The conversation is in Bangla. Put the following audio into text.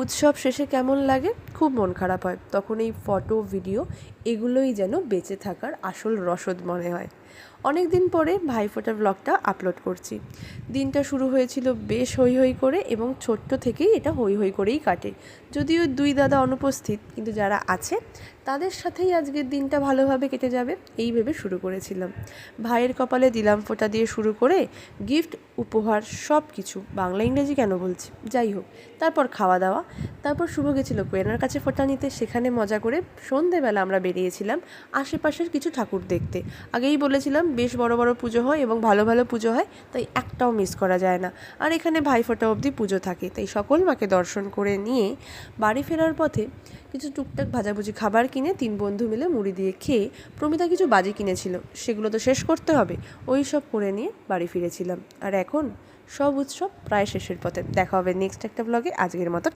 উৎসব শেষে কেমন লাগে? খুব মন খারাপ হয়। তখন এই ফটো, ভিডিও এগুলোই যেন বেঁচে থাকার আসল রসদ মনে হয়। অনেক দিন পরে ভাইফোঁটার ব্লগটা আপলোড করছি। দিনটা শুরু হয়েছিল বেশ হৈ হৈ করে এবং ছোট্ট থেকেই এটা হৈ হৈ করেই কাটে। যদিও দুই দাদা অনুপস্থিত, কিন্তু যারা আছে তাদের সাথেই আজকের দিনটা ভালোভাবে কেটে যাবে এই ভেবে শুরু করেছিলাম। ভাইয়ের কপালে দিলাম ফোঁটা দিয়ে শুরু করে গিফট, উপহার সব কিছু, বাংলা ইংরেজি কেন বলছি, যাই হোক। তারপর খাওয়া দাওয়া, তারপর শুভ গেছিল কোয়েনার কাছে ফোঁটা নিতে। সেখানে মজা করে সন্ধেবেলা আমরা বেরিয়েছিলাম আশেপাশের কিছু ঠাকুর দেখতে। আগেই বলেছিলাম বেশ বড় বড় পুজো হয় এবং ভালো ভালো পুজো হয়, তাই একটাও মিস করা যায় না। আর এখানে ভাইফোঁটা অবধি পুজো থাকে, তাই সকল মাকে দর্শন করে নিয়ে বাড়ি ফেরার পথে কিছু টুকটাক ভাজাভুজি খাবার কিনে 3 বন্ধু মিলে মুড়ি দিয়ে খেয়ে, প্রমিতা কিছু বাজি কিনেছিল, সেগুলো তো শেষ করতে হবে, ওই সব করে নিয়ে বাড়ি ফিরেছিলাম। আর এখন সব উৎসব প্রায় শেষের পথে। দেখা হবে নেক্সট একটা ব্লগে। আজকের মতো